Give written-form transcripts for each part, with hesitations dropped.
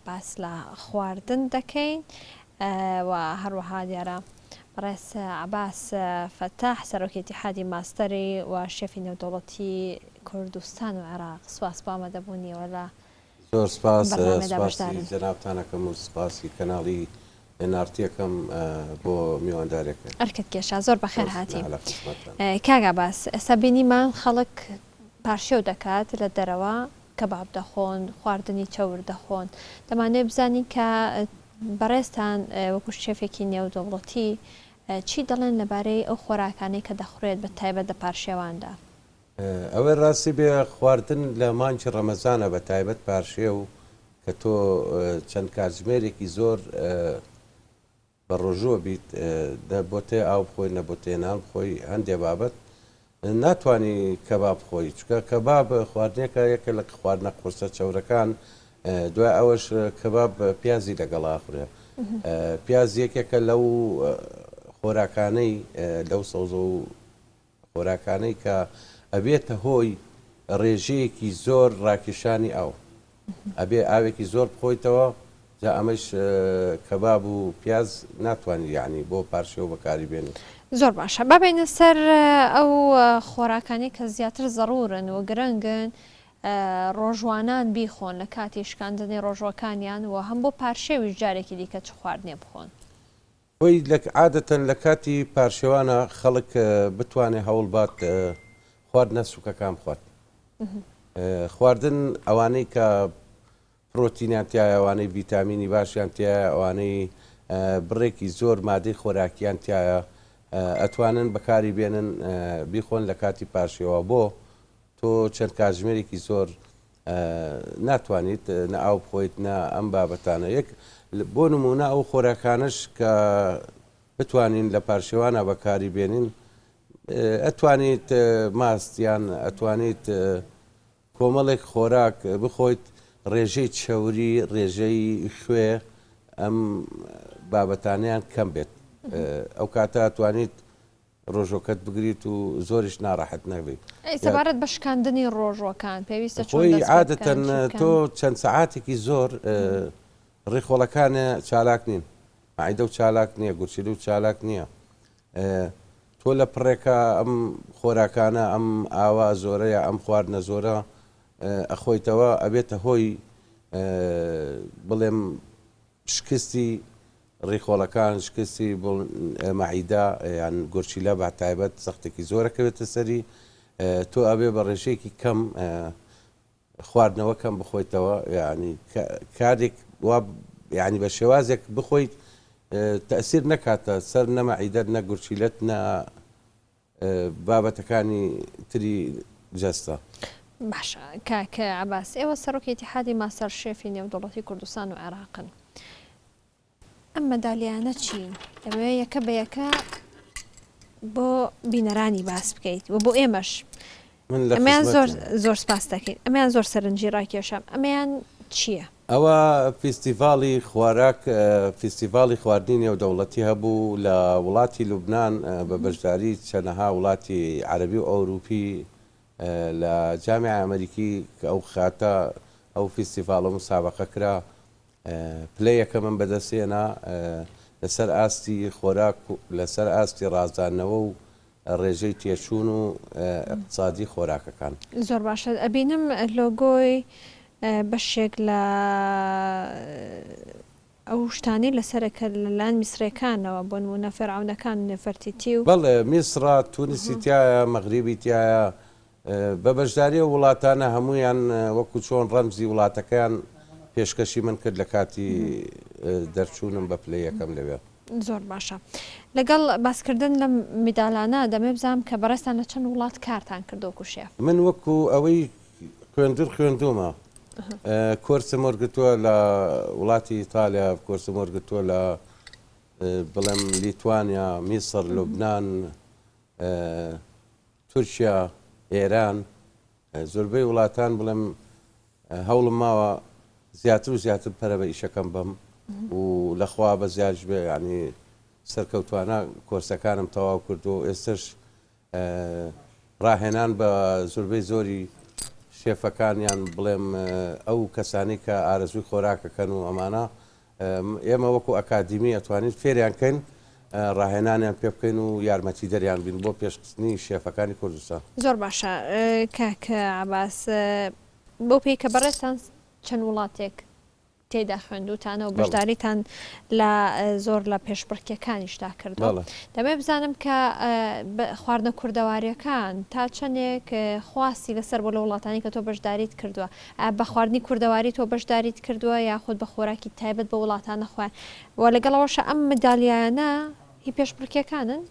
باس لە خواردن دەکەین و هەروەها دیارە بەڕێز عەباس فەتاح سەرۆکی اتحادی ماستەری و شێفی نێودەوڵەتی کوردستان و عێراق سوپاس بۆ ئامادەبوونیەوە لە زۆر سپاس سپاسی جەنابتانەکەم و سپاسی کەناڵی نارتیەکەم بۆ میواندارێکە ئەرکت کێشا زۆر بەخێر هاتی کاگا باس ئێستا بینیمان خەڵک پاشێو دەکات لە دەرەوە کەباب دەخۆن خواردنی چەور دەخۆن دەمانێت بزانین کە بەڕێزتان وەکو شێفێکی نێودەوڵەتی چی دەڵێن لەبارەی ئەو خۆراکانەی کە دەخورێت بە تایبەت لە پارشێواندا ئەوەی ڕاستی بێ خواردن لە مانگی ڕەمەزانە بە تایبەت پارشێ و کە تۆ چەند کاتژمێرێکی زۆر بە ڕۆژوە بیت بۆ تێ ئاو بخۆی نە بۆ تێنان بخۆی هەندێ بابەت ناتوانانی کەباب بخۆی چکە کەباب خواردنێکە یەکە لە خواردنە قورسە چەورەکان دوای ئەوەش کەباب پیازی لەگەڵا خوڕێ پیاز یەکێکە لەو خۆراکانەی لەو سەوزە و خۆراکانەی کە ئەبێتە هۆی ڕێژەیەکی زۆر ڕاکێشانی ئاو ئەبێ ئاوێکی زۆر بخۆیتەوە جا ئەمەش کەباب و پیاز ناتوانانی یعنی بۆ پارشێو بەکاری بێنی زۆر باشە بابینە سەر ئەو خۆراکانی کە زیاتر زەڕورن و گرنگن ڕۆژوانان بیخۆن لە کاتی شکاندنی ڕۆژوەکانیان و هەم بۆ پارشێویش جارێکی دیکە چ خواردنێ بخۆن خۆی عادەتەن لە کاتی پارشێوانە خەڵک بتوانێت هەوڵ بات خواردنە سوکەکان خوارد خواردن ئەوانەی کە پرۆتینیان تایە ئەوانەی ڤیتامینی باشیان تایە ئەوانەی بڕێکی زۆر مادەی خۆراکیان تایە ئەتوانن بەکاری بێنن بیخۆن لە کاتی پاشێەوە بۆ تۆ چەند کاتژمێرێکی زۆر ناتوانیت نە ئاو بخۆیت نە ئەم بابەتانە یەک بۆ نمونە ئەو خۆراکانش کە بتوانین لە پاشێوانە بەکاری بێنین ئەتوانیت ماستیان ئەتوانیت کۆمەڵێک خۆراک بخۆیت ڕێژەی چەوری ڕێژەی خوێ ئەم بابەتانیان کەم بێت ئەو کاتە ئەتوانیت ڕۆژۆکەت بگریت و زۆریش ناڕەحەت نەبێت سەبارەت بە شکاندنی ڕۆژوەکان پێویستە خۆی عادەتەن تۆ چەند سەعاتێکی زۆر ڕێخۆڵەکانە چالاک نین معیدە و چالاک نییە گورچیلی و چالاک نییە تۆ لە پڕێکە ئەم خۆراکانە ئەم ئاوا زۆرەیە ئەم خواردنە زۆرە ئەخۆیتەوە ئەبێتە هۆی بڵێم شکستی ڕێخۆڵەکان شکستی مەعیدا یان گۆرچیلە بە تایبەت سەختێکی زۆرەکەوێتە سەری تۆ ئەبێ بە ڕێژەیەکی کەم خواردنەوە کەم بخۆیتەوە ینی کارێک ینی بە شێوازێک بخۆیت تەسیر نەکاتە سەر نەمەعیدەت نە گورچیلەت نە بابەتەکانی تری جەستە باشە کاکە عەباس ئێوە سەرۆکی اتحادی ماستەر شێفی نێودەوڵەتی کوردستان و عێراقن ئەم مەدالیانە چین ئەوێ یەکە بە یەکە بۆ بینەرانی باس بکەیت و بۆ ئێمەش ئەمەیان زۆر سپاس دەکەین ئەمەیان زۆر سەرنجی ڕاکێشام ئەمەیان چییە؟ ئەوە فیستیڤاڵی خواراک فیستیڤاڵی خواردنی نێودەوڵەتی هەبوو لە وڵاتی لوبنان بە بەشداری چەندەها وڵاتی عەرەبی و ئەوروپی لە جامیعە ئەمریکی کە ئەو خاتە ئەو فیستیڤاڵە مسابقە کرا پلەیەکە من بەدەستێنا لەسەر ئاستی خۆراک لەسەر ئاستی ڕازدانەوە و ڕێژەی تێچوون و اقتصادی خۆراکەکان زۆر باشە ئەبینم لۆگۆی بەشێک لە ئەو شتانی لەسەرەکە لەلایەن میسرەکانەوە بۆ نمونە فێرعەونەکان نێفەرتیتی و بەڵێ میسرا تونسی تایە مەغریبی تایە بە بەشداری وڵاتانە هەمویان وەکو چۆن ڕەمزی وڵاتەکەیان پێشکەشی من کرد لە کاتی دەرچوونم بە پلەی یەکەم لەوێ زۆر باشە لەگەڵ باسکردن لە میداڵانە دەمێ بزانم کە بەڕێستان لە چەند وڵات کارتان کردووەکو شێف من وەکو ئەوەی خوێندومە کۆرسم وەرگتووە لە وڵاتی ئیتالیا کۆرسم وەرگتووە لە بڵێم لیتوانیا میسر لوبنان تورکیا ئێران زۆربەی وڵاتان بڵێم هەوڵم ماوە زیاتر و زیاتر پەرە بە ئیشەکەم بم و لەخوا بە زیادش بێ ینی سەرکەوتوانە کۆرسەکانم تەواو کرد و ئێستش ڕاهێنان بە زۆربەی زۆری شێفەکانیان بڵێم ئەو کەسانی کە ئارەزوی خۆراکەکەن و ئەمانە ئێمە وەکو ئەکادیمی ئەتوانین فێریان کەین ڕاهێنانیان پێ بکەین و یارمەتی دەریان بین بۆ پێشکردنی شێفەکانی کوردستان. زۆر باشە کاکە عەباس بۆ پێی کە بەڕێستان چەند وڵاتێک تێدا خوێندوتانە و بەشداریتان لە زۆر لە پێشبڕکێکانیشدا کردەوە. دەبێ بزانم کە خواردنە کوردەواریەکان تا چەندێک خواستی لەسەر بۆ لە وڵاتانی کە تۆ بەشداریت کردووە بە خواردنی کوردەواری تۆ بەشداریت کردووە یاخود بە خۆراکی تایبەت بە وڵاتانە خوێن و لەگەڵەوەشە ئەم مندالیانە هی پێشبڕکێکانن؟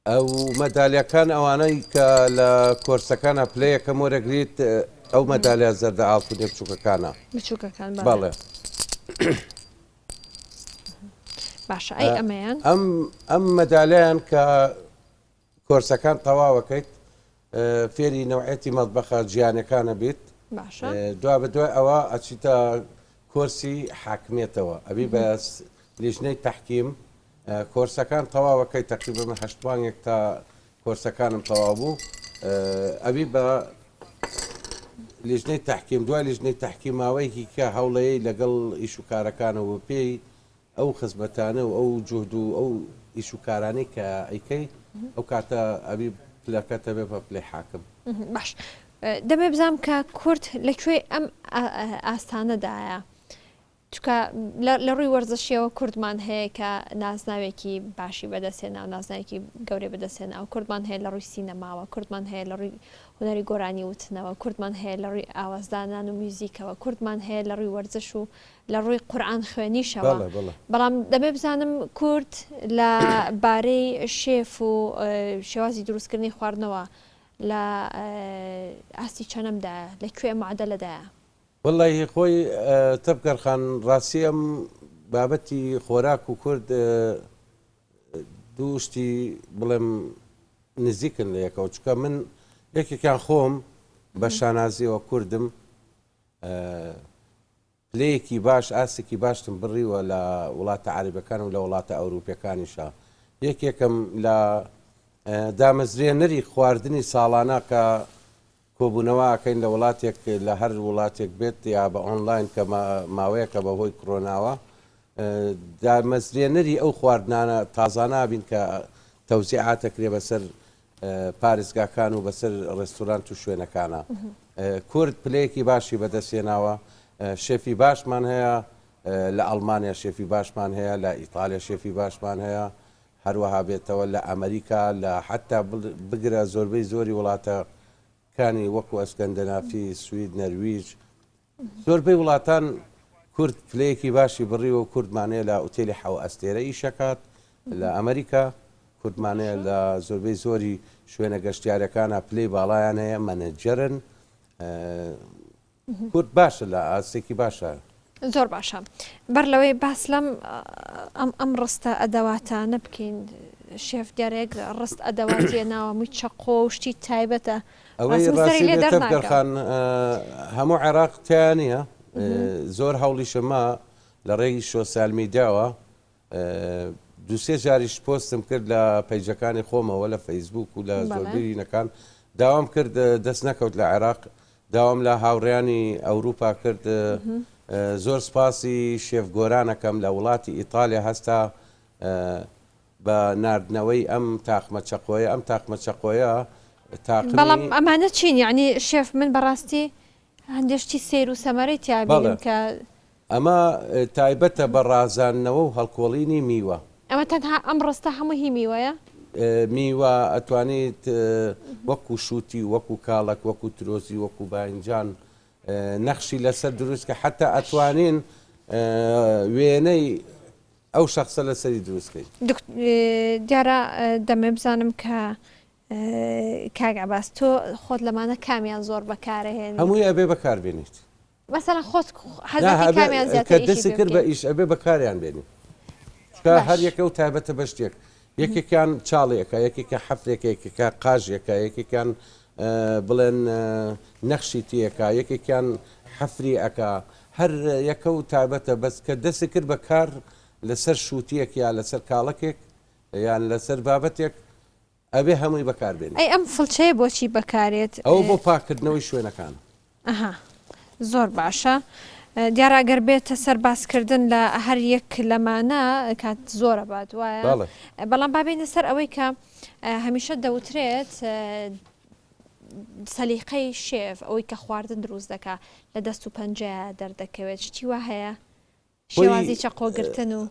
ئەو مەدالیەکان ئەوانەی کە لە کۆرسەکانە پلەیەکەم وەرەگریت ئەو مەدالیا زەردە ئاڵتونێ بچووکەکانە بچووکەکان بەڵێ باشە ئەی ئەمەیان ئەم مەدالیان کە کۆرسەکان تەواوەکەیت فێری نەوعەتی مەطبەخە جیهانیەکانە بیت دوا بە دوای ئەوە ئەچیتە کۆرسی حاکمیەتەوە ئەبی بە لیژنەی تەحکیم کۆرسەکان تەواوەکەی تەقریبا 8 مانگێک تا کۆرسەکانم تەواو بوو ئەبی بە لیژنەی تەحکیم دوای لیژنەی تەحکیماوەیەکی کە هەوڵەیەی لەگەڵ ئیشوکارەکانەوە پێی ئەو خزمەتانە و ئەو جوهد و ئەو ئیشوکارانەی کە ئەیکەی ئەو کاتە ئەبی پلەکەتە بێ بە پلەی حاکم. باش دەبێ بزانم کە کورد لەکوێ ئەم ئاستانەدایە چکە لە ڕووی وەرزشیەوە کوردمان هەیە کە نازناوێکی باشی بەدەستێنا و نازناوێکی گەورەی بەدەستێنا و کوردمان هەیە لە ڕووی سینەماوە کوردمان هەیە لە ڕووی هونەری گۆرانی وتنەوە کوردمان هەیە لە ڕووی ئاوازدانان و میوزیکەوە کوردمان هەیە لە ڕووی وەرزش و لە ڕووی قورئان خوێنیشەوە بەڵام دەبێ بزانم کورد لە بارەی شێف و شێوازی دروستکردنی خواردنەوە لە ئاستی چەنەمدایە لەکوێ معادلەدایە؟ والله خۆی تەبکەرخان ڕاستی ئەم بابەتی خۆراک و کورد دووشتی بڵێم نزیکن لە یەکەوە چکە من یەکێکیان خۆم بە شانازیەوە کوردم پلەیەکی باش ئاستێکی باشتم بڕیوە لە وڵاتە عەرەبەکان و لە وڵاتە ئەوروپیەکانیشە یەکێکم لە دامەزرێنەری خواردنی ساڵانە کە کۆبوونەوەکەین لە وڵاتێک لە هەر وڵاتێک بێت یا بە ئۆنلاین کە ماوەیەکە بەهۆی کۆرۆناوە دامەزرێنەری ئەو خواردنانە تازانابین کە تەوزیعاتەکرێ بەسەر پارێزگاکان و بەسەر ڕێستۆرانت و شوێنەکانە کورد پلەیەکی باشی بەدەستێناوە شێفی باشمان هەیە لە ئەڵمانیا شێفی باشمان هەیە لە ئیتالیا شێفی باشمان هەیە هەروەها بێتەوە لە ئەمریکا لە حتا بگرە زۆربەی زۆری وڵاتە کانی وەکو ئەسکەندەنافی سوید نەرویج زۆربەی وڵاتان کورد پلەیەکی باشی بڕیوە و کوردمانەیە لە ئوتێلی حەو ئەستێرە ئیشەکات لە ئەمریکا کوردمانەیە لە زۆربەی زۆری شوێنە گەشتیارەکانە پلەی باڵایان هەیە مەنەجەرن کورد باشە لە ئاستێکی باشە زۆر باشە بەر لەوەی باس لەم ئەم ڕستە ئەدەواتانە بکەین شێف دیارێک ڕست ئەدەواتیە ناوەمووی چەقۆ و شتی تایبەتە ئەوەی ڕاستی تەبکەرخان هەموو عێراق تیانە زۆر هەوڵی شەما لە ڕێگی سۆسیال میدیاوە دووسێ جاریش پۆستم کرد لە پەیجەکانی خۆمەوە لە فەیسبوک و لە زۆربەرینەکان داوام کرد دەست نەکەوت لە عێراق داوام لە هاوڕێیانی ئەوروپا کرد زۆر سپاسی شێفگۆرانەکەم لە وڵاتی ئیتالیا هەستا بە ناردنەوەی ئەم تاقمە چەقۆیە ئەم تاقمە چەقۆیە بەڵام ئەمانە چین یعنی شێف من بەڕاستی هەندێشتی سیر و سەمەرەی تیابین کە ئەمە تایبەتە بە ڕازاندنەوە و هەڵکۆڵینی میوە ئەمە تەنها ئەم ڕستە هەموو هی میوەیە میوە ئەتوانیت وەکو شووتی وەکو کاڵک وەکو ترۆزی وەکو باینجان نەخشی لەسەر دروستکە حتا ئەتوانین وێنەی ئەو شخصە لەسەری دروستکەین دیارە دەمێ بزانم کە کاک عەباس تۆ خۆت لەمانە کامیان زۆر بەکارهێن هەمووی ئەبێ بەکاربێنیت مەسەڵەن خۆت حەزەتی کامیان زیاتر کە دەستی کرد بە ئیش ئەبێ بەکاریان بێنی هەر یەکە و تایبەتە بە شتێک یەکێکیان چاڵێکە یەکێکە حەفرێکە یەکێکە قاژێکە یەکێکیان بڵێن نەخشی تیەکە یەکێکیان حەفری ئەکا هەر یەکە و تایبەتە بەس کە دەستی کرد بە کار لەسەر شووتیەک یا لەسەر کاڵەکێک یان لەسەر بابەتێک ئەبێ هەمووی بەکاربێنی ئەی ئەم فڵچەیە بۆچی بەکارێت ئەو بۆ پاکردنەوەی شوێنەکان ئەها زۆر باشە دیارە ئەگەر بێتە سەر باسکردن لە هەر یەک لەمانە کات زۆرە بات وایە بەڵام بابێنە سەر ئەوەی کە هەمیشە دەوترێت سەلیقەی شێف ئەوەی کە خواردن دروست دەکا لە دەست و پەنجەیە دەردەکەوێت شتی وا هەیە شێوازی چەقۆگرتن و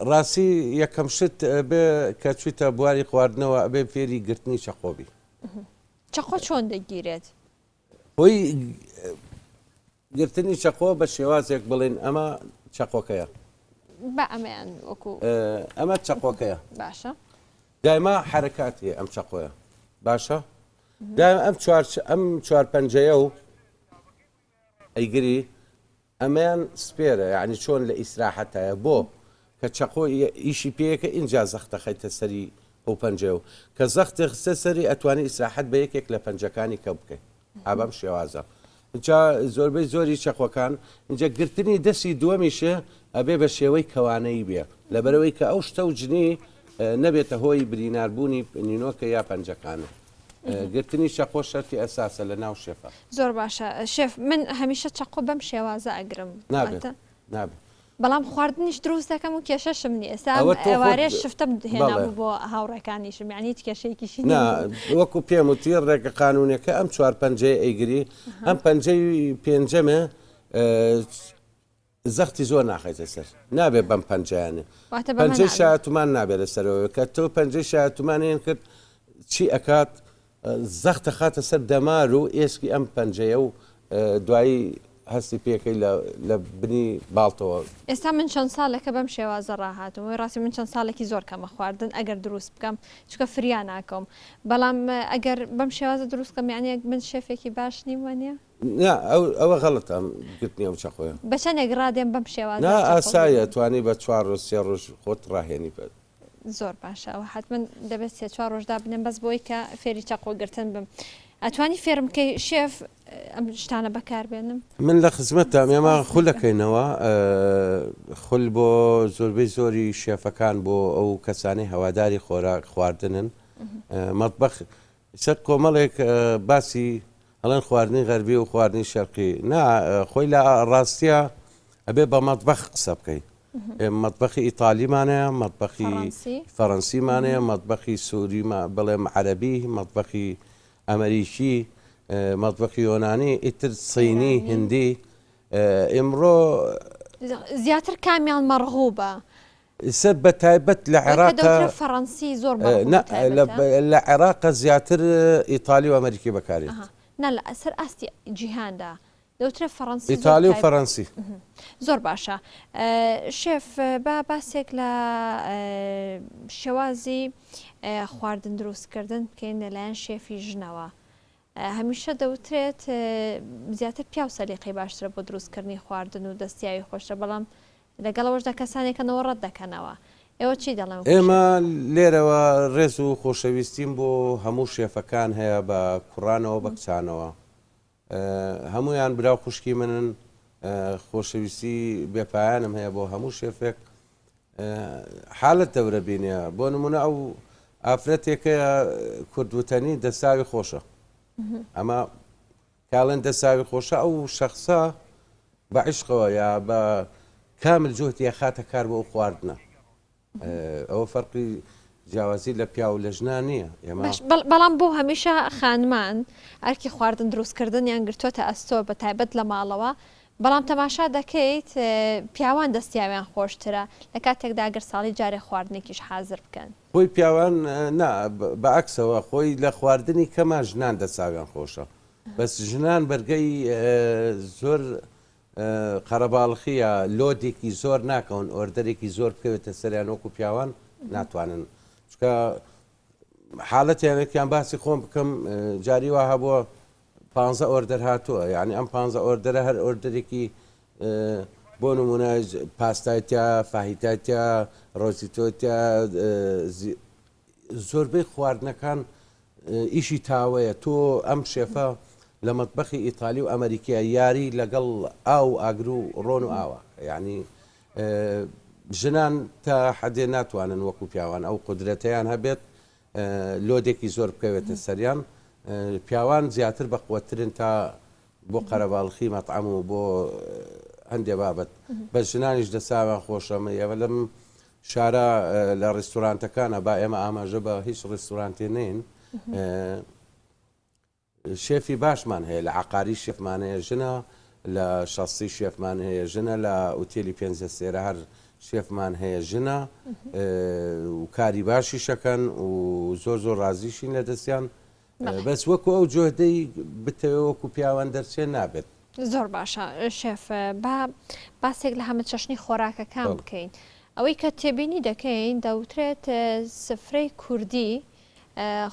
ڕاستی یەکەم شت بێ کە چویتە بواری خواردنەوە ئەبێ فێری گرتنی چەقۆبی چەقۆ چۆن دەگیرێت هۆی گرتنی چەقۆ بە شێوازێک بڵێن ئەمە چەقۆکەیە بە ئەمەیان وەکو ئەمە چەقۆکەیە باشە دایما حرکاتی ئەم چەقۆیە باشە دایم ئەم چوار پەنجەیە و ئەیگری ئەمەیان سپێرە یعنی چۆن لە ئیسراحەتایە بۆ کە چەقۆ ئیشی پێیەکە ئینجا زەختە خەیتە سەری ئەو پەنجە و کە زەختی خستە سەری ئەتوانی ئیسراحەت بە یەکێک لە پەنجەکانی کە بکەیت ئابەم شێوازە اینجا زۆربەی زۆری چەقۆکان اینجا گرتنی دەستی دووەمیشە ئەبێ بە شێوەی کەوانەی بێ لەبەرەوەی کە ئەو شتە و جنی نەبێتە هۆی بریناربوونی نینۆکە یا پەنجەکانە گرتنی چەقۆ شەرتی ئەساسە لە ناو شێفە زۆر باشە شێف من هەمیشە چەقۆ بەم شێوازە ئەگرم نابێت بەڵام خواردنیش دروست دەکەم و کێشەشم نی ئێستا ئەوارێش شفتە هێنابوو بۆ هاوڕەکانیشم یعنی کێشەیەکیشی وەکو پێم وتی ڕێگە قانونیەکە ئەم چوار پەنجەیە ئەیگری ئەم پەنجەی پێنجەمە زەختی زۆر ناخەیتە سەر نابێت بەم پەنجیانە پەنجەی شایەتومان نابێت لەسەرەوە کە تۆ پەنجەی شایەتومانیان کرد چی ئەکات زەختە خاتە سەر دەمار و ئێسکی ئەم پەنجەیە و دوایی هەستی پێکەی لە بنی باڵتەوە ئێستا من چەند ساڵێکە بەم شێوازە ڕاهاتەوە ڕاستی من چەند ساڵێکی زۆر کەمە خواردن ئەگەر دروست بکەم چکە فریان ناکەم بەڵام ئەگەر بەم شێوازە دروست بکەم یعنی من شێفێکی باش نیم وانە؟ ئەوە غەڵەتە گرتنی ئەو چەقۆیە بە چەندێک ڕادێن بەم شێوازە ئاسایە توانی بە 4 ڕۆژ 3 ڕۆژ خۆت ڕاهێنی بێت زۆر باشە ئەوە حتمما دەبێت 3-4 ڕۆژدا بنێم بەس بۆی کە فێری چەقۆگرتن بم ئەتوانی فێرمکەی شێف ئەم شتانە بەکاربێنم من لە خزمەتە ئێمە خولەکەینەوە خول بۆ زۆربەی زۆری شێفەکان بۆ ئەو کەسانی هەواداری خۆراک خواردنن مەطبەخ سەر کۆمەڵێک باسی هەڵێن خواردنی غەربی و خواردنی شەرقی خۆی لە ڕاستیە ئەبێ بە مەطبەخ قسە بکەیت مەطبەخی ئیتالیمانەیە مەطبەخی فەڕەنسیمانەیە مەطبەخی سووری بڵێم عەرەبی مەطبەخی ئەمریکی مەطبەخی یۆنانی ئیتر سینی هندی ئێمڕۆ زیاتر کامیان مەرغوبە سەر بە تایبەت لە عێراقا فەڕەنسی زۆر لە عێراقا زیاتر ئیتالی و ئەمریکی بەکارێت نە لە ئەسەر ئاستی جیهاندا دەوترێت فەڕەنسی ئیتالی و فەڕەنسی زۆر باشە شێف با باسێک لە شێوازی خواردن دروستکردن بکەین لەلایەن شێفی ژنەوە هەمیشە دەوترێت زیاتر پیا و سەلیقەی باشترە بۆ دروستکردنی خواردن و دەستیاوی خۆشە بەڵام لەگەڵەوەشدا کەسانێکەوە ڕەت دەکەنەوە ئێوە چی دەڵێن ئێمە لێرەوە ڕێز و خۆشەویستیم بۆ هەموو شێفەکان هەیە بە کوڕانەوە بە کچانەوە هەمویان براو خوشکی منن خۆشەویستی بێپایانم هەیە بۆ هەموو شێفێک حالت دەورە بینە بۆ نمونە ئەو ئافرەتێکە کوردوتەنی دەساوی خۆشە ئەمە کاڵێن دەساوی خۆشە ئەو شەخصە بە عیشقەوە یا بە کامل جۆتی خاتە کار بۆ ئەو خواردنە ئەوە فەرقی جیاوازی لە پیا و لە ژنان نییە بەڵام بۆ هەمیشە خانمان ئەرکی خواردن دروستکردنیان گرتوۆتە ئەستۆ بە تایبەت لە ماڵەوە بەڵام تەماشا دەکەیت پیاوان دەستیاویان خۆشترە لە کاتێکدا گەر ساڵی جارێ خواردنێکیش حازر بکەن خۆی پیاوان بەعکسەوە خۆی لە خواردنی کەما ژنان دەساویان خۆشە بەس ژنان بەرگەی زۆر قەرەباڵخیە لۆدێکی زۆر ناکەون ئۆردەرێکی زۆر بکەوێتە سەریان وەکو پیاوان ناتوانن چکە حاڵەتیانێکیان باسی خۆم بکەم جاری وا هەبووە 15 ئۆردەر هاتووە یعنی ئەم 15 ئۆردەرە هەر ئۆردەرێکی بۆ نمونە پاستایتیا فاهیتاتیا ڕۆزیتۆتیا زۆربەی خواردنەکان ئیشی تاوەیە تۆ ئەم شێفە لە مەطبەخی ئیتالی و ئەمریکیە یاری لەگەڵ ئاو ئاگر و ڕۆن و ئاوە یعنی ژنان تا حەدێ ناتوانن وەکو پیاوان ئەو قودرەتەیان هەبێت لۆدێکی زۆر بکەوێتە سەریان پیاوان زیاتر بەقوەترن تا بۆ قەرەباڵخی مەطعەم و بۆ هەندێ بابەت بە ژنانیش دەساوان خۆشەمە ئێوە لەم شارە لە ڕێستورانتەکانە با ئێمە ئاماژە بە هیچ ڕێستورانتێ نین شێفی باشمان هەیە لە عقاری شێفمان هەیە ژنە لە شەستی شێفمان هەیە ژنە لە ئوتێلی پێنجە سێرە هەر شێفمان هەیە ژنە و کاری باشی شەکەن و زۆر زۆر ڕازیشین لە دەستیان بەس وەکو ئەو جۆدەی بتەوە وەکو پیاوان دەرچێن نابێت زۆر باشە شێف با باسێک لە هەمە چەشنی خۆراکەکان بکەین ئەوەی کە تێبینی دەکەین دەوترێت سفرەی کوردی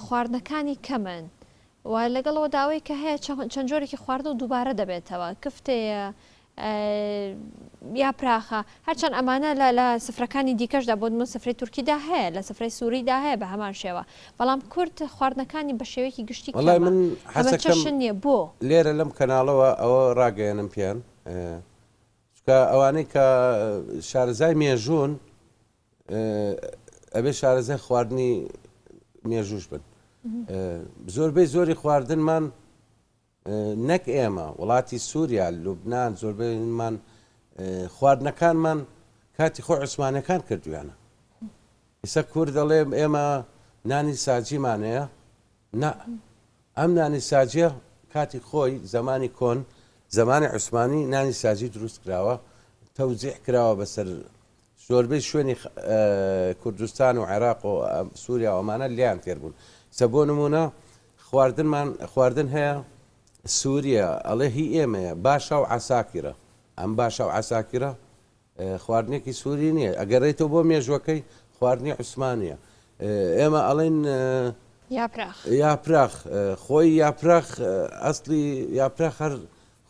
خواردنەکانی کەمن و لەگەڵەوە داوای کە هەیە چەند جۆرێکی خواردن و دووبارە دەبێتەوە کفتەیە یا پراخە هەرچەند ئەمانە لە سفرەکانی دیکەشدا بۆ من سفرەی تورکیدا هەیە لە سفرەی سووریدا هەیە بە هەمان شێوە بەڵام کورد خواردنەکانی بە شێوەیەکی گشتی من چەشن نییە بۆ لێرە لەم کەناڵەوە ئەوە ڕاگەیەنم پێیان چکە ئەوانەی کە شارەزای مێژوون ئەبێ شارەزای خواردنی مێژوش بن زۆربەی زۆری خواردنمان نەک ئێمە وڵاتی سووریا لوبناان زۆربەیمان خواردنەکانمان کاتی خۆ عوسمانەکان کردویانە ئێستا کورد دەڵێ ئێمە نانی ساجیمانەیە نا ئەم نانی ساجیە کاتی خۆی زمانی کۆن زمانی عوسمانی نانی ساجی دروست کراوە تەوزیع کراوە بەسەر زۆربەی شوێنی کوردستان و عێراق و سووریا ئەمانە لیان تێر بوون سە بۆ نمونە خواردن هەیە سووریا ئەڵێ هی ئێمەیە باشە و عساکرە ئەم باشە و عساکرە خواردنێکی سووری نییە ئەگەڕێتەوە بۆ مێژوەکەی خواردنی عوسمانیە ئێمە ئەڵێن یاپراخ خۆی یاپراخ ئەسلی یاپراخ هەر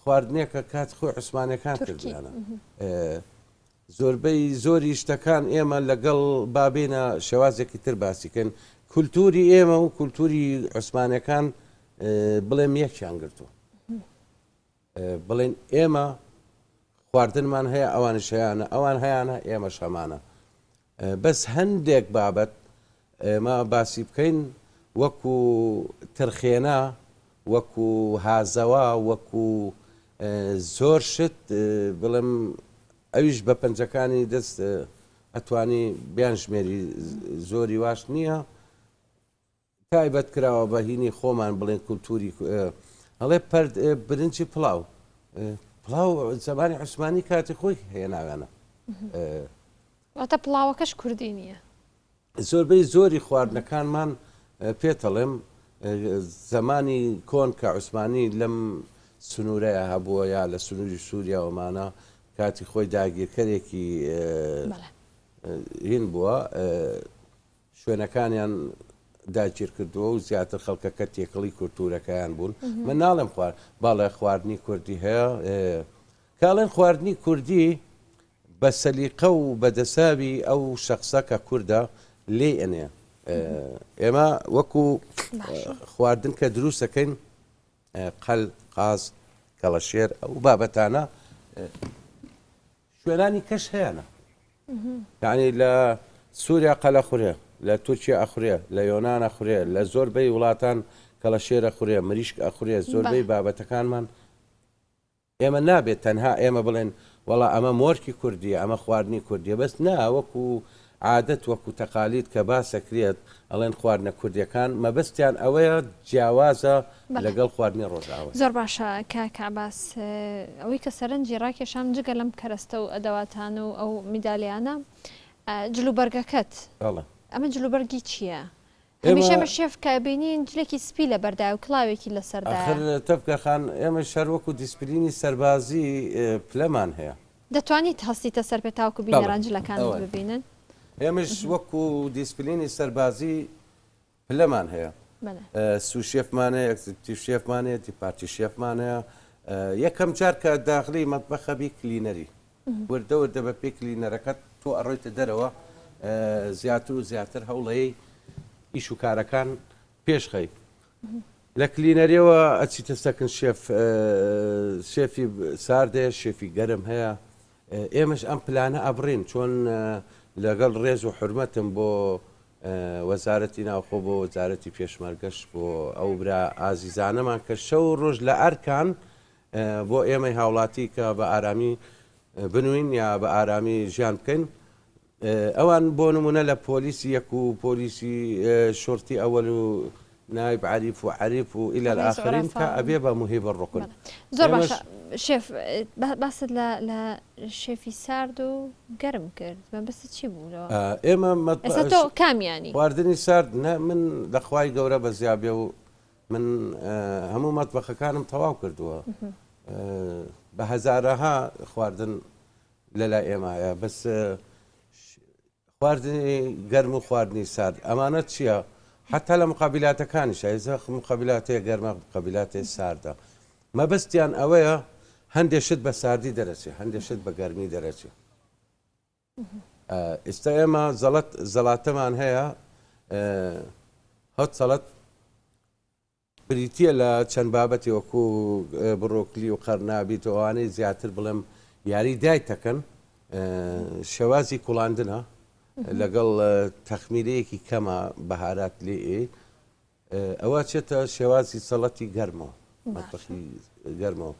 خواردنێکە کات خۆی عوسمانەکان کردیانە زۆربەی زۆری شتەکان ئێمە لەگەڵ بابێنە شێوازێکی تر باسیکەن کولتوری ئێمە و کولتوری عوسمانەکان بڵێم یەکیان گرتووە بڵێن ئێمە خواردنمان هەیە ئەوانش هەیەە ئەوان هەیەە ئێمە شەمانە بەس هەندێک بابەت ئێمە باسی بکەین وەکو ترخێنە وەکو هازەوە وەکو زۆر شت بڵێم ئەویش بە پەنجەکانی دەست ئەتوانی بیان ژمێری زۆری واش نییە تایبەت کراوە بە هینی خۆمان بڵێن کولتوری هەڵێ برنجی پڵاو پڵاو زەمانی عوسمانی کاتی خۆی هەیە ناوێنە واتە پڵاوەکەش کوردی نییە زۆربەی زۆری خواردنەکانمان پێتەڵێم زەمانی کۆن کە عوسمانی لەم سنوورەیە هەبووە یا لە سنووری سووریا ومانە کاتی خۆی داگیرکەرێکی هین بووە شوێنەکانیان داگیر کردووە و زیاتر خەڵکەکە تێکەڵی کولتورەکەیان بوون من ناڵێم باڵێ خواردنی کوردی هەیە کاڵێن خواردنی کوردی بە سەلیقە و بەدەساوی ئەو شەخصە کە کووردە لێ ئەنێ ئێمە وەکو خواردن کە دروستەکەین قەل قاز کەڵەشێر ئەو بابەتانە شوێنانی کەش هەیەە یعنی لە سووریا قەلە خورێ لە تورکیا ئەخورێ لە یۆناان ئەخورێ لە زۆربەی وڵاتان کەڵەشێرە خورێ مریشک ئەخورێ زۆربەی بابەتەکانمان ئێمە نابێت تەنها ئێمە بڵێن وەڵا ئەمە مۆرکی کوردیە ئەمە خواردنی کوردیە بەس نا وەکو عادەت وەکو تەقالید کە باسەکرێت ئەڵێن خواردنە کوردیەکان مەبەستیان ئەوەیە جیاوازە لەگەڵ خواردنی ڕۆژاوە زۆر باشە کاکباس ئەوەی کە سەرنجی ڕاکێشان جگە لەم کەرەستە و ئەدەواتان و ئەو میدالیانە جلوبەرگەکەت ئەمە جلوبەرگی چییە؟ هەمیشەمە شێف کە بینین جلێکی سپی لە بەردا و کڵاوێکی لەسەردا تەبکەخان ئێمە شەروەکو دیسپلینی سەربازی پلەمان هەیە دەتوانیت هەستیتە سەر پێ تاوکو بینەرانجلەکان ببینن ئێمەش وەکو دیسپلینی سەربازی پلەمان هەیە سوشێفمانەیە شێفمانەیە دیپارتی شێفمانەیە یەکەم جار کە داخلی مەطبەخەبی کلینەری وردە وردە بە پێ کلینەرەکەت تۆ ئەڕۆیتە دەرەوە زیاتر و زیاتر هەوڵەیە ئیش و کارەکان پێشخەی لە کلینەریەوە ئەچیتە سەکن شێفی ساردێ شێفی گەرم هەیە ئێمەش ئەم پلانە ئەبڕین چۆن لەگەڵ ڕێز و حرمەتم بۆ وەزارەتی ناوخۆ بۆ وەزارەتی پێشمەرگەشت بۆ ئەو برا ئازیزانەمان کە شەو ڕۆژ لە ئەرکان بۆ ئێمەی هاوڵاتی کە بە ئارامی بنوین یا بە ئارامی ژیان بکەین ئەوان بۆ نمونە لە پۆلیسی یەک و پۆلیسی شورتی ئەوەل و نایب عریف و عریف و إلى الآخرین کە ئەبێ بە موهی بڕڕکن زۆر باشە شێف باست لە شێفی سارد و گەرم کرد مەبەستە چی بوو ئێمە ئێستا تۆ کامیانی خواردنی سارد من لەخوای گەورە بە زیابێ و من هەموو مەتبەخەکانم تەواو کردووە بە هەزارەها خواردن لەلای ئێمە هەیە بەس خواردنی گەرم و خواردنی سارد ئەمانە چییە؟ حتا لە مقابلاتەکانیش ئەیزە مقابلاتەیە گەرمە قبیلاتێ ساردە مەبەستیان ئەوەیە هەندێشت بە ساردی دەرەچێ هەندێشت بە گەرمی دەرەچێ ئێستا ئێمە زەڵاتەمان هەیە هەوت سەڵەت بریتە لە چەند بابەتی وەکو بڕۆکلی و قەرنابیت و ئەوانەی زیاتر بڵێم یاری دایتەکەن شێوازی کوڵاندنە لەگەڵ تەخمیرەیەکی کەمە بەهارات لێ ئەوە چێتە شێوازی سەڵەتی گەرمەوە مەتبەخی گەرمەوە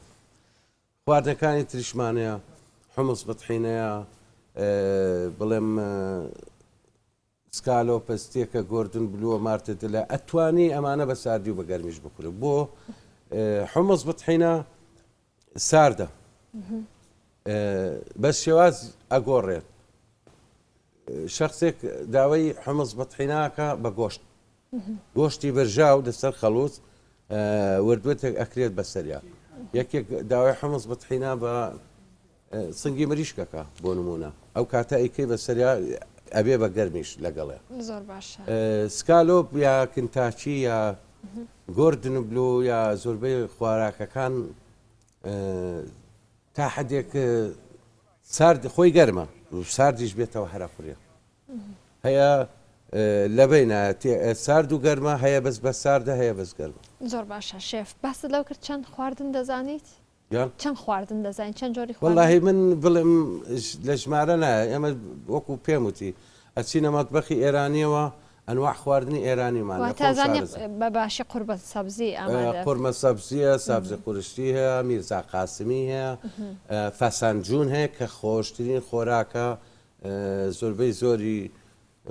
خواردنەکانی تریشمانەیە حمص بەطحینەیە بڵێم سکالۆ پەستێکە گۆردن بلووە مارتە دلە ئەتوانی ئەمانە بە ساردی و بە گەرمیش بکورە بۆ حمص بەطحینە ساردە بەس شێواز ئەگۆڕێت شخصێک داوای حمص بەطحیناکە بە گۆشت گۆشتی بەرژاو لەسەر خەڵوت وردوێت ئەکرێت بەسەریا یەکێک داوای حمص بەطحینا بە سنگی مریشکەکە بۆ نمونە ئەو کاتە ئەیکەی بەسەریا ئەبێ بە گەرمیش لەگەڵێ زۆر باشە سکالۆپ یا کنتاچی یا گۆردن بلو یا زۆربەی خواراکەکان تا حدێک سارد خۆی گەرمە ساردیش بێتەوە هەرەخورێ هەیە لەبینە سارد و گەرمە هەیە بەس بە ساردە هەیە بەس گەرمە زۆر باشە شێف باست لەو کرد چەند خواردن دەزانیت چەند خواردن دەزانین چەند جۆری وەڵاهی من بڵێم لە ژمارە نایە ئێمە وەکو پێم وتی ئەچینە مەتبەخی ئێرانیەوە ئەنواع خواردنی ئێرانیمان بە باشی قوربە سەبزی قورمە سەبزیە سابزی قورشتی هەیە میرزا قاسمی هەیە فەسانجون هەیە کە خۆشترین خۆراکە زۆربەی زۆری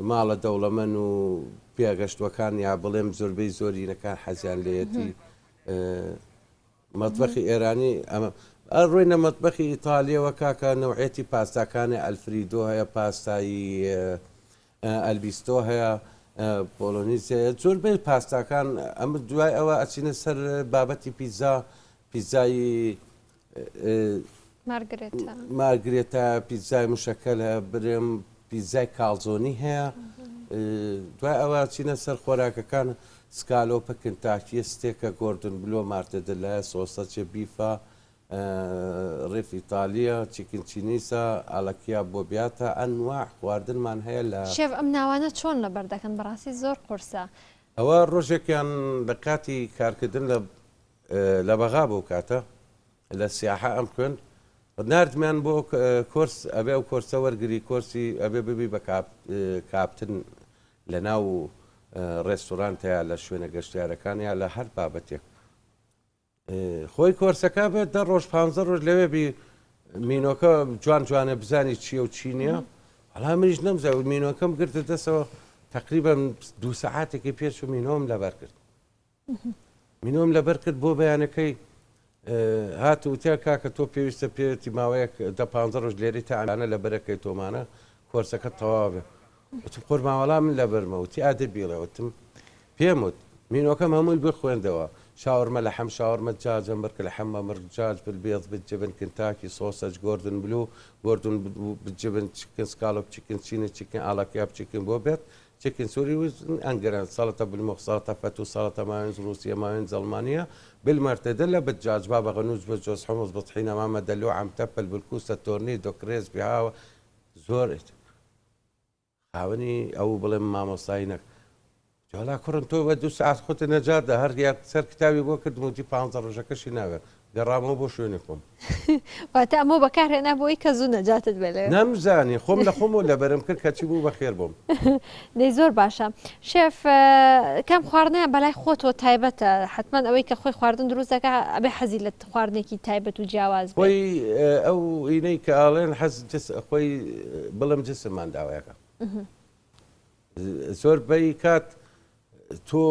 ماڵە دەوڵەمەن و پێگەشتوەکان یا بڵێم زۆربەی زۆرینەکان حەزیان لێتی مەتبەخی ئێرانی ئەمە ڕووینە مەتبەخی ئیتالیەوە کاکە نەوعێتی پاستاکانی ئەلفریدۆ هەیە پاستایی ئەلبیستۆ هەیە پۆلۆنیزیە زۆربەی پاستاکان ئەمە دوای ئەوە ئەچینە سەر بابەتی پیزایی مارگرێتە پیزای مشەکەل هەیە برێم پیزای کاڵزۆنی هەیە دوای ئەوە چینە سەر خۆراکەکان سکالۆپە کنتاکیە ستێکە گۆردن بلووە مارتە دلە سۆسەچە بیفە ڕێف ئیتالیە چیکن چینیسە ئالەکیا بۆ بیاتە ئەنواع خواردنمان هەیە لە شێف ئەم ناوانە چۆن لەبەر دەکەن بەڕاستی زۆر قورسە ئەوە ڕۆژێکیان لە کاتی کارکردن لە بەغا بۆ کاتە لە سیاحە ئەم خوێن نردمیان بۆ کۆرس ئەبێ و کۆرسە وەرگری کۆرسی ئەبێ ببی بە کاپتن لە ناو ڕێستورانتەیە لە شوێنە گەشتیارەکان یا لە هەر بابەتێک خۆی کۆرسەکە بێت 10 ڕۆژ 15 ڕۆژ لەوێ بی مینۆکە جوان جوانە بزانی چییە و چی نییە هەڵا منیش نەمزە مینۆکەم گرتە دەستەوە تقریبان 2 سەعاتێکی پێش و مینۆم لەبەر کرد مینۆم لەبەر کرد بۆ بەیانەکەی هات وتیا کاکە تۆ پێویستە پێێتی ماوەیەک 15 ڕۆژ لێری تا ئەمانە لە بەرەکەی تۆمانە کۆرسەکە تەواو بێ وتم قورماوەڵا من لە بەرمە وتی ئادە بیڵێ وتم پێم وت مینۆکەم هەمووی بخوێندەوە شاورمە لە حەم شاورمە جاجە مرکە لە حەمە مرگ جاج بالبيض بالجبن كنتاكي سوسج جوردن بلو جوردن بالجبن تشيكن سكالوب تشيكن تشيني تشيكن على كياب تشيكن بوبيت تشيكن سوري انقران سلطه بالمخ سلطه فتو سلطه مايونز روسيا مايونز المانيا بالمرتدله بالدجاج بابا غنوج بالجوز حمص بطحينه ماما دلوع عم تبل بالكوسه تورنيدو كريز بها زورت خاوني او بلم ماما صاينك جالا کوڕم تۆ بە 2 ساعت خۆتە نەجاردا هەر سەر کتابی بۆ کردم وتی 15 ڕۆژەکەشی ناوێت گەڕامەوە بۆ شوێنێ خۆم واتە ئەمە بەکارهێنا بۆی کە زوو نەجاتت بێ لێ نەمزانی خۆم لە خۆمەوە لە بەرم کرد کەچی بوو بەخێر بووم دەی زۆر باشە شێف کەم خواردنیان بەلای خۆتەوە تایبەتە حتمما ئەوەی کە خۆی خواردن دروست دەکە ئەبێ حەزی لە خواردنێکی تایبەت و جیاواز بێ خۆی ئەو ئینەی کە ئاڵێن حەز خۆی بڵم جسممان داوایەکە زۆر بەی کات تۆ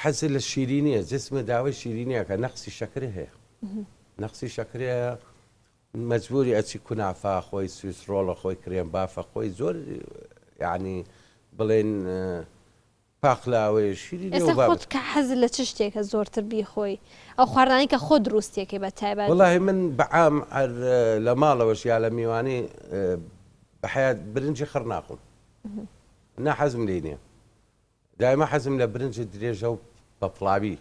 حەزی لە شیرینیە جسمە داوای شیرینیە کە نەقسی شەکرە هەیە نەقسی شەکرەیە مەجبوری ئەچی کونافا خۆی سویسرۆڵە خۆی کرێن بافە خۆی زۆر یعنی بڵێن پاخلاوێ شیرینی ئێستا خۆت کە حەز لە چ شتێکە زۆرتر بیخۆی ئەو خواردانی کە خۆ دروستێکی بە تایبەت وڵی من بەعام لە ماڵەوەش یا لە میوانی بەحیات برنجی خڕ ناخۆم نەحەزم لێ نییە دایمە حەزم لە برنج درێژە و بە پڵاوی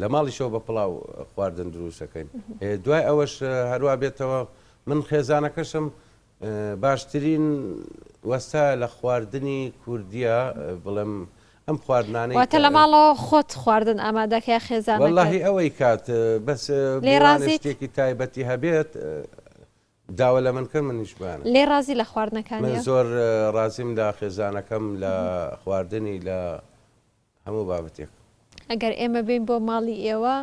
لە ماڵیشەوە بە پڵاو خواردن دروستەکەین دوای ئەوەش هەروە بێتەوە من خێزانەکەشم باشترین وەستا لە خواردنی کوردیە بڵێم ئەم خواردنانەی واتە لە ماڵەوە خۆت خواردن ئامادەکە خێزانەکە واللهی ئەوەی کات بەس شتێکی تایبەتی هەبێت داوە لە من کرد منیش بانە لێ ڕازی لە خواردنەکان من زۆر ڕازیم لە خێزانەکەم لە خواردنی لە هەموو بابەتێک ئەگەر ئێمە بین بۆ ماڵی ئێوە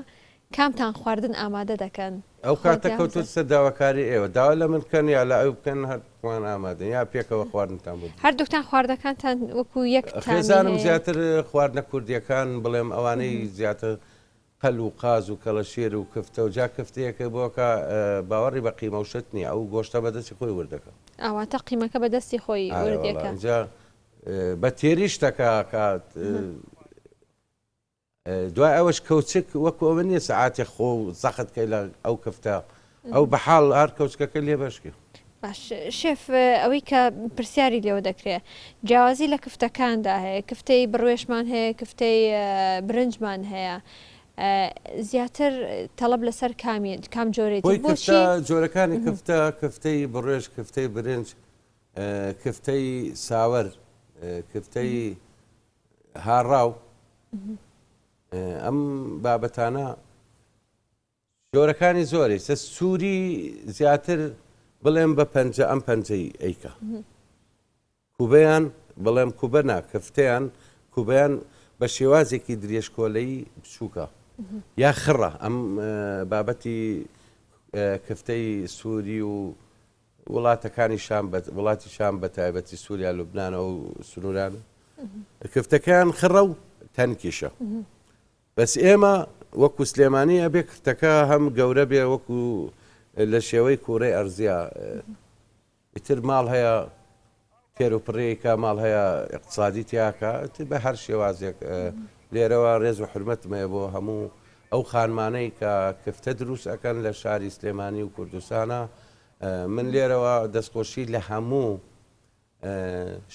کامتان خواردن ئامادە دەکەن ئەو کاتە کەوتوت سەر داواکاری ئێوە داوا لە من بکەن یا لە ئەو بکەن هەرخواان ئامادەن یا پێکەوە خواردنتان بوو هەردووکتان خواردەکانتان وەکو یەک خێزانم زیاتر خواردنە کوردیەکان بڵێم ئەوانەی زیاتر قەل و قاز و کەڵە شێر و کفتە و جا کفتەیەکە بۆکە باوەڕی بە قیمە و شت نییە ئەو گۆشتە بەدەستی خۆی وردەکە ئەواتە قیمەکە بەدەستی خۆی وردەکە جا بە تێریشتەکە کات دوای ئەوەش کەوچک وەکو ئەوە نییە سعاتی خۆ و زەخت کەی لە ئەو کفتە ئەو بەحاڵ هەر کەوچکەکە لێ بەشکی باش شێف ئەوەی کە پرسیاری لێوە دەکرێت جیاوازی لە کفتەکاندا هەیە کفتەی بڕوێشمان هەیە کفتەی برنجمان هەیە زیاتر تەڵب لەسەر کام جۆرێتی بۆچی جۆرەکانی کفتە کفتەی بڕێژ کفتەی برنج کفتەی ساوەر کفتەی هاڕاو ئەم بابەتانە جۆرەکانی زۆری سە سووری زیاتر بڵێم بە پەنجە ئەم پەنجەی ئەیکە کوبەیان بڵێم کوبە نا کفتەیان کوبیان بە شێوازێکی درێژکۆلەی بچووکە یا خڕە ئەم بابەتی کفتەی سووری و وڵاتەکانی شام وڵاتی شام بە تایبەتی سووریا لوبنانە و سنوورانە کفتەکان خڕە و تەنکیشە بەس ئێمە وەکو سلێمانی ئەبێ کفتەکە هەم گەورە بێ وەکو لە شێوەی کوڕەی ئەرزیا ئیتر ماڵ هەیە تێروپڕەیەکە ماڵ هەیە اقتصادی تیاکە بە هەر شێوازێک لێرەوە ڕێز و حرمەتمەیە بۆ هەموو ئەو خانمانەی کە کفتە دروست ئەەکەن لە شاری سلێمانی و کوردستانە من لێرەوە دەستخۆشی لە هەموو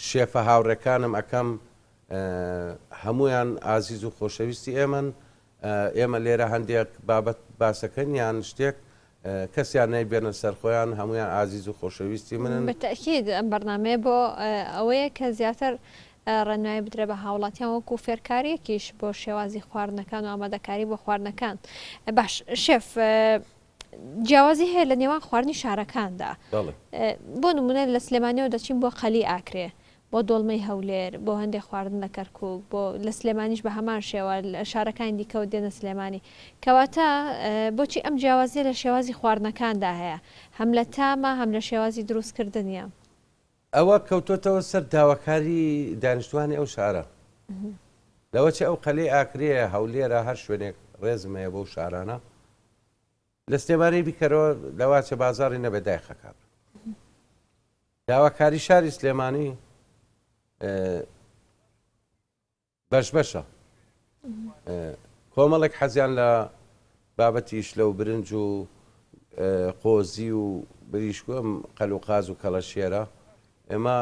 شێفە هاوڕێکانم ئەەکەم هەمویان ئازیز و خۆشەویستی ئێمە لێرە هەندێک بابەت باسەکەن یان شتێک کەسیان نەیبێنە سەرخۆیان هەمویان ئازیز و خۆشەویستی منن بەتەکید ئەم بەرنامەیە بۆ ئەوەیە کە زیاتر ڕێنمایی بدرێ بە هاوڵاتیان وەکو فێرکاریەکیش بۆ شێوازی خواردنەکان و ئامادەکاری بۆ خواردنەکان باش شێف جیاوازی هەیە لە نێوان خواردنی شارەکاندا بۆ نمونە لە سلێمانیەوە دەچین بۆ خەلی ئاکرێ بۆ دۆڵمەی هەولێر بۆ هەندێک خواردن لە کەرکووک بۆ لە سلێمانیش بە هەمان شێوە شارەکانی دیکەوت دێنە سلێمانی کەواتە بۆچی ئەم جیاوازیە لە شێوازی خواردنەکاندا هەیە هەم لە تامە هەم لە شێوازی دروستکردنیە ئەوە کەوتۆتەوە سەر داواکاری دانیشتوانی ئەو شارە لەوە چه ئەو قەلەی ئاکرێ هەولێرە هەر شوێنێک ڕێزمەیە بۆ شارانە لە سلێمانی بیکەرەوە لەواچە بازاری نەبێ دایخەکان داواکاری شاری سلێمانی بەش بەشە کۆمەڵێک حەزیان لە بابەتیش لەو برنج و قۆزی و بریشکۆم قەل و قاز و کەڵەشێرە ئێمە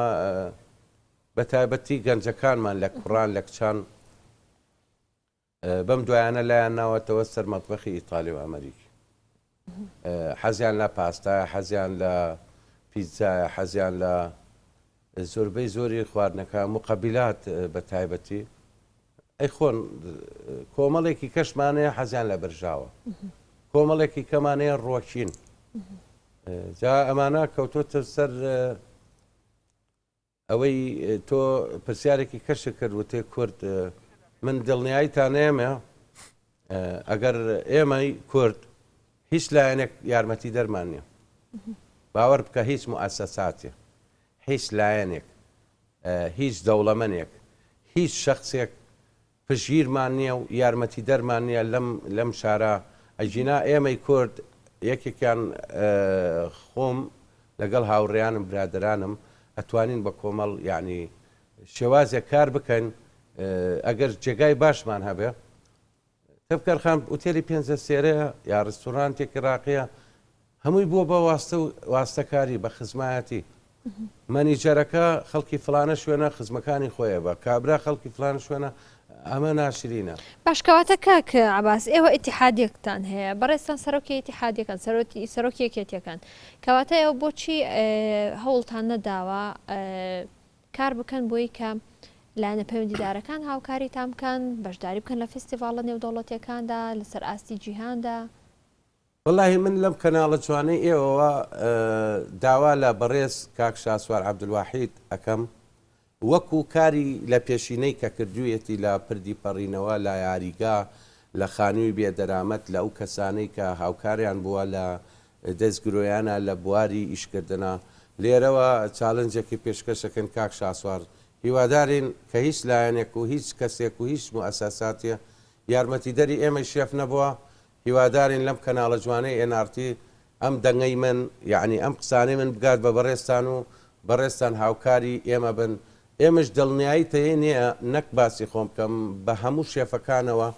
بە تایبەتی گەنجەکانمان لە کوڕان لە کچان بەم دوایانە لایەن ناوەتەوە سەر مەتبەخی ئیتالی و ئەمریکی حەزیان لە پاستایە حەزیان لە پیتزایە حەزیان لە زۆربەی زۆری خواردنەکە مقەبیلات بە تایبەتی ئەی خۆن کۆمەڵێکی کەشمانەیە حەزیان لە بەرژاوە کۆمەڵێکی کەمانەیە ڕۆکین جا ئەمانە کەوتۆتە سەر ئەوەی تۆ پرسیارێکی کەشە کرد وتێ کورد من دڵنیاییتان ئێمە ئەگەر ئێمەی کورد هیچ لایەنێک یارمەتی دەرمان نییە باوەڕ بکە هیچ موئەسەساتێ هیچ لایەنێک هیچ دەوڵەمەنێک هیچ شخصێک پشگیرمان نییە و یارمەتی دەرمان نییە لەم شارە ئەجینا ئێمەی کورد یەکێکیان خۆم لەگەڵ هاوڕێیانم برادرانم ئەتوانین بە کۆمەڵ یعنی شێوازێک کار بکەن ئەگەر جێگای باشمان هەبێ تەبکەرخان ئوتێلی پێنجە سێرەیە یا ڕستورانتێکی ڕاقیە هەمووی بووە بە واستەکاری بە خزمایەتی مەنیجەرەکە خەڵکی فلانە شوێنە خزمەکانی خۆیە بە کابرا خەڵکی فلانە شوێنە ئەمە ناشرینە باشکەواتە کاک عباس ئێوە ئیتیحادێکتان هەیە بەڕێستان سەرۆکی ئیتیحادەکان سەرۆکی یەکێتیەکان کەواتە ئێوە بۆچی هەوڵتان نەداوە کار بکەن بۆی کە لایەنە پەیوەندیدارەکان هاوکاریتان بکەن بەشداری بکەن لە فستیڤاڵە نێودەوڵەتیەکاندا لەسەر ئاستی جیهاندا واللهی من لەم کەناڵە جوانەی ئێوەوە داوا لە بەڕێز کاک شاسوار عەبدولواحید ئەەکەم وەکو کاری لە پێشینەی کە کردوویەتی لە پردی پەڕینەوە لە یاریگا لە خانووی بێدەرامەت لە ئەو کەسانەی کە هاوکاریان بووە لە دەستگرۆیانە لە بواری ئیشکردنە لێرەوە چالنجێکی پێشکەشەکەن کاک شاسوار هیوادارین کە هیچ لایەنێک و هیچ کەسێک و هیچ موئەسەساتێ یارمەتی دەری ئێمە شێف نەبووە هیوادارین لەم کەناڵە جوانەی NRT ئەم دەنگەی من یعنی ئەم قسانەی من بگات بە بەڕێستان و بەڕێستان هاوکاری ئێمە بن ئێمەش دڵنیایی تەیە نییە نەک باسی خۆم بکەم بە هەموو شێفەکانەوە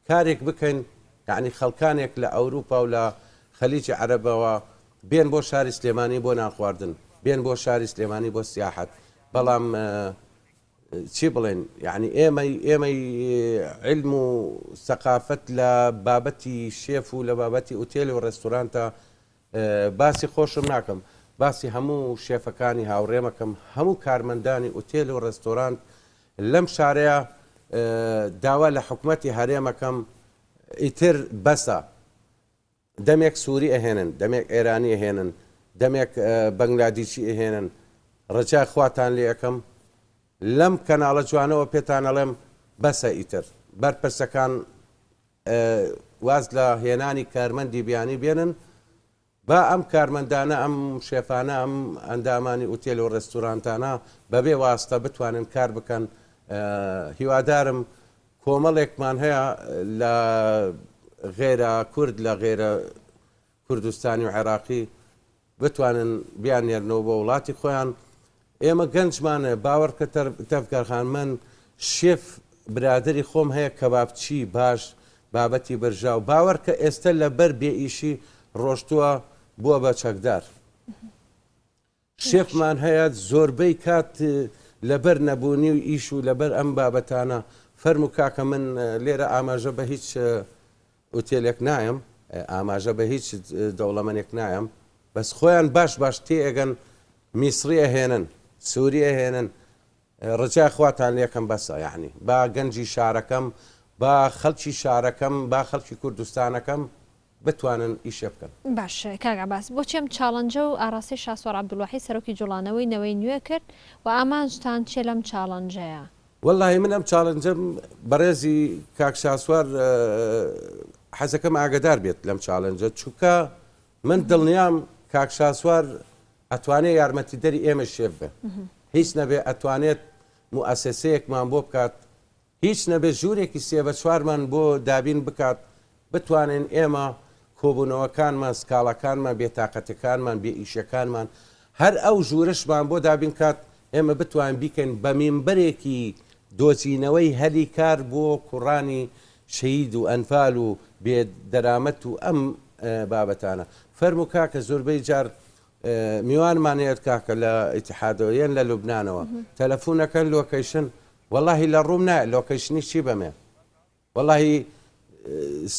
کارێک بکەین یعنی خەڵکانێک لە ئەوروپا و لە خەلیجی عەرەبەوە بێن بۆ شاری سلێمانی بۆ نانخواردن بێن بۆ شاری سلێمانی بۆ سیاحەت بەڵام چی بڵێن یعنی ئێمەی علم و سەقافەت لە بابەتی شێف و لە بابەتی ئوتێل و ڕێستورانتە باسی خۆشم ناکەم باسی هەموو شێفەکانی هاوڕێمەکەم هەموو کارمەندانی ئوتێل و ڕێستۆرانت لەم شارەیە داوا لە حکوومەتی هەرێمەکەم ئیتر بەسە دەمێک سووری ئەهێنن دەمێک ئێرانی ئەهێنن دەمێک بەنگلادیشی ئەهێنن ڕجای خواتان لێ یەکەم لەم کەناڵە جوانەوە پێتان ئەڵێم بەسە ئیتر بەرپرسەکان واز لە هێنانی کارمەندی بیانی بێنن با ئەم کارمەندانە ئەم شێفانە ئەم ئەندامانی ئوتێل و ڕێستورانتانە بەبێ واستە بتوانن کار بکەن هیوادارم کۆمەڵێکمان هەیە لە غێرە کورد لە غێرە کوردستانی و عێراقی بتوانن بیانێرنەوە بۆ وڵاتی خۆیان ئێمە گەنجمانە باوەڕکە تەفگەرخان من شێف برادری خۆم هەیە کەبابچی باش بابەتی بەرژاو باوەڕکە ئێستا لەبەر بێئیشی ڕۆشتووە بووە بە چەکدار شێفمان هەیە زۆربەی کات لەبەر نەبوونی و ئیش و لەبەر ئەم بابەتانە فەرمو کاکە من لێرە ئاماژە بە هیچ ئوتێلێک نایم ئاماژە بە هیچ دەوڵەمەنێک نایم بەس خۆیان باش تێئەگەن میسری ئەهێنن سووری ئەهێنن ڕجای خواتان لێکم بەسە یعنی با گەنجی شارەکەم با خەڵکی شارەکەم با خەڵکی کوردستانەکەم بتوانن ئیشە بکەن باش کاک عەباس بۆچی ئەم چاڵەنجە و ئاڕاستی شاسوار عەبدولواحید سەرۆکی جوڵانەوەی نەوەی نوێ کرد و ئامانجتان چێ لەم چاڵەنجەیە واللهی من ئەم چاڵەنجەم بەڕێزی کاک شاسوار حەزەکەم ئاگدار بێت لەم چاڵەنجە چونکە من دڵنیام کاک شاسوار ئەتوانێت یارمەتی دەری ئێمە شێف بێ هیچ نەبێ ئەتوانێت موئەسسەیەکمان بۆ بکات هیچ نەبێ ژوورێکی سێ بە چوارمان بۆ دابین بکات بتوانین ئێمە کۆبوونەوەکانمان سکاڵەکانمان بێتاقەتەکانمان بێ ئیشەکانمان هەر ئەو ژوورشمان بۆ دابین کات ئێمە بتوانین بیکەین بە مینبەرێکی دۆچینەوەی هەلی کار بۆ کوڕانی شەهید و ئەنفال و بێدەرامەت و ئەم بابەتانە فەرموو کاکە زۆربەی جار میوانمانەیەت کاکە لە ئیتیحادەوەیەن لە لوبنانەوە تەلەفۆنەکەن لۆکەیشن واللهی لە ڕووم نایە لۆکەیشنی چی بەمێ واللهی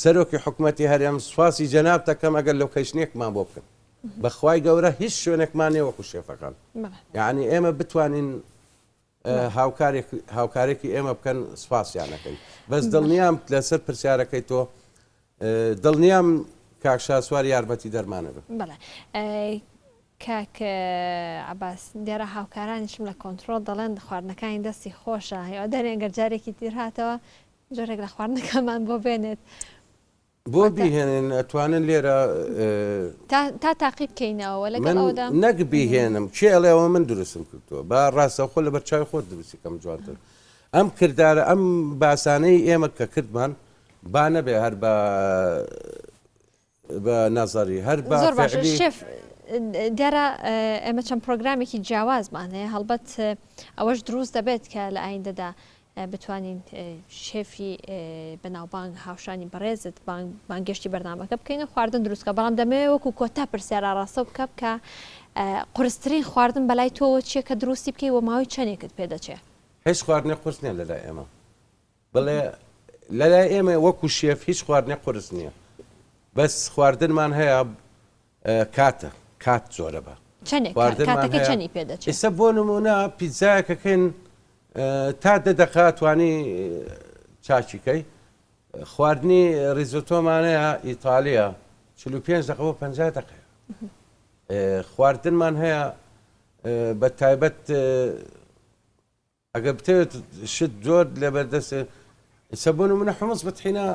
سەرۆکی حکوومەتی هەرێم سواسی جەناب دەکەم ئەگەر لۆکەیشنێکمان بۆ بکەن بەخوای گەورە هیچ شوێنێکمان نێ وەکو شێفەکان یعنی ئێمە بتوانین هاوکارێکی ئێمە بکەن سپاسیانەکەی بەس دڵنیام لەسەر پرسیارەکەی تۆ دڵنیام کاک شاسوار یارمەتی دەرمانە بن. بەڵێ کاک عباس دیارە هاوکارانیشم لە کۆنتترۆل دەڵێن خواردنەکانی دەستی خۆشە هیوادارێن ئەگەر جارێکی تیر هاتەوە جۆرێک لە خواردنەکەمان بۆ بێنێت بۆ بیهێنن ئەتوانن لێرە تا تاقی بکەینەوە لەگەڵ ئەودا نەک بیهێنم چێ ئەڵێەوە من دروستم کردووە با ڕاستەخۆ لە بەرچاوی خۆت دروستیکەم جوانتر ئەم کردارە ئەم باسانەی ئێمە کە کردمان با نەبێ هەر بە نەزەری هەر زۆر باشە شێف دیارە ئێمە چەند پرۆگرامێکی جیاوازمان هەیە هەڵبەت ئەوەش دروست دەبێت کە لە ئایندەدا بتوانین شێفی بەناوبانگ هاوشانی بەڕێزت بانگشتی بەرنامەکە بکەینە خواردن دروستکە بەڵام دەمەوێت وەکو کۆتا پرسیارە ڕاستە بکە بکە قورسترین خواردن بەلای تۆ چیە کە دروستی بکەی و ماوەی چەندێکت پێدەچێت هیچ خواردنێ قورس نییە لەلای ئێمە بڵێ لەلای ئێمە وەکو شێف هیچ خواردنێ قورس نییە بەس خواردنمان هەیە کات زۆرە بە کاتەکە چەندی پێدەچێت ئێستا بۆ نمونە پیتزایەکەکەین تا 10 دقیقە توانی چاچیکەی خواردنی ریزۆتۆمانەیە ئیتالیا 45 دقیقە بۆ 50 دقیقە خواردنمان هەیە بە تایبەت ئەگەر بتەوێت شت زۆر لەبەردەستێ ئێستا بۆ نمونە حمص بەتحینە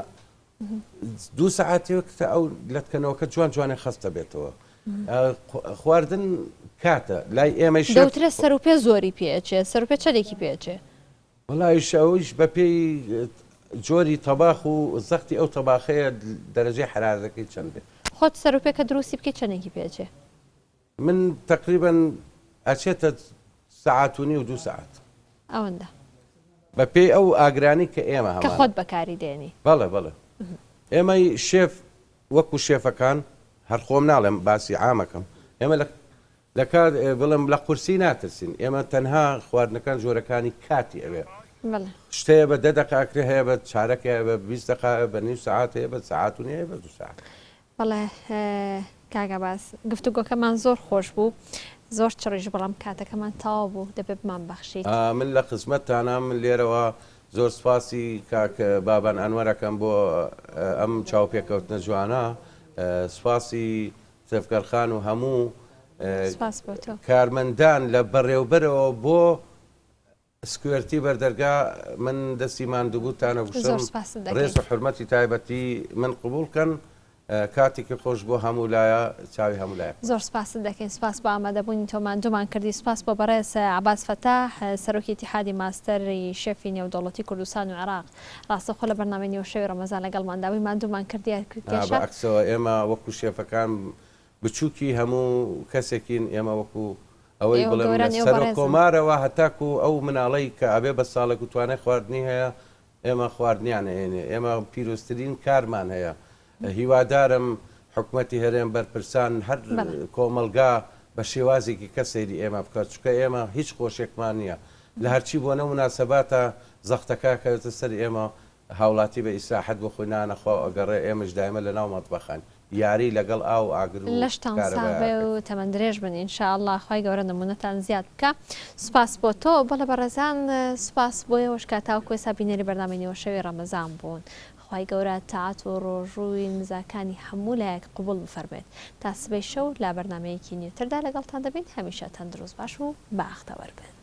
2 ساعاتێکتە ئەو لەتکەنەوەکە جوانێ خەستە بێتەوە خواردن کاتە لای ئێمە دەوترە سەر و پێ زۆری پێچێ سەر و پێ چەندێکی پێچێ وڵایش ئەوش بە پێی جۆری تەباخ و زەختی ئەو تەباخەیە دەرەجەی حرارەکەی چەندێ خۆت سەر و پێکە دروستی بکەیت چەندێکی پێچێ من تقریبا ئەچێتە ساعتونی و 2 ساعت ئەوەندە بە پێی ئەو ئاگرانی کە ئێمە کە خۆت بەکاری دێنی بەڵێ ئێمەی شێف وەکو شێفەکان هەر خۆم ناڵێم باسی عامەکەم ئێمە لە کات بڵم لە قورسی ناترسین ئێمە تەنها خواردنەکان جۆرەکانی کاتی ئەوێ شتەیە بە 10 دقیقە هەیە بە چارەکە بە 20 دقیقە بە نیم ساعت هەیە بە ساعتونی هەیە بە 2 ساعت بەڵێ کاگە باس گفتوگۆکەمان زۆر خۆش بوو زۆر چڕیش بەڵام کاتەکەمان تاوا بوو دەبێت بمان بەخشیت من لە خزمەتتانە من لێرەوە زۆر سپاسی کاک بابان ئەنوەرەکەم بۆ ئەم چاوپێکەوتنە جوانە سپاسی سێفگەرخان و هەموو کارمەندان لە بەڕێوبەرەوە بۆ سکوێرتی بەردەرگا من دەستی ماندووبووتانە بشم ڕێز و حرمەتی تایبەتی من قبولکەن کاتێکی خۆش بۆ هەمولایە چاوی هەمولایە زۆر سپاس دەکەین سپاس بە ئامادەبوونی تۆمان دومان کردی سپاس بۆ بەڕێز عەباس فەتاح سەرۆکی ئیتیحادی ماستەری شێفی نێودەوڵەتی کوردستان و عێراق ڕاستەخۆ لە بەرنامەی نیوەشەوی ڕەمەزان لەگەڵمانداویمان دومان کردی عەکسەوە ئێمە وەکو شێفەکان بچووکی هەموو کەسێکین ئێمە وەکو ئەوەی بڵێن سەر کۆمارەوە هەتاکو ئەو مناڵەی کە ئەبێ بە ساڵێک و توانای خواردنی هەیە ئێمە خواردنیان هێنێ ئێمە پیرۆستترین کارمان هەیە هیوادارم حکوومەتی هەرێم بەرپرسان هەر کۆمەلگا بە شێوازێکی کە سەیری ئێمە بکات چکە ئێمە هیچ خۆشێکمان نییە لە هەرچی بۆ نە مناسەباتە زەختەکە کەوتە سەر ئێمە هاوڵاتی بە ئیسراحەت بۆ خۆی نانەخوا ئەگەڕێ ئێمەش دایمە لە ناو مەتبەخان یاری لەگەڵ ئاو ئاگر لەشتان ساڵێ و تەمەەن درێژ بن ئینشاءالله خی گەورە نمونەتان زیاد بکە سپاس بۆ تۆ بۆ لە بەڕێزان سپاس بۆیەوەش کاتاو کۆی سابینێری بەرنامەی نیوەشەوی ڕەمەزان بوون خی گەورە تاعات و ڕۆژووی نزاکانی هەموو لایەک قوبول بفەرمێت تا سبەی شەو لا بەرنمەیەکی نیوتردا لەگەڵتان دەبین هەمیشە تەندروست باش و باختەوەربن.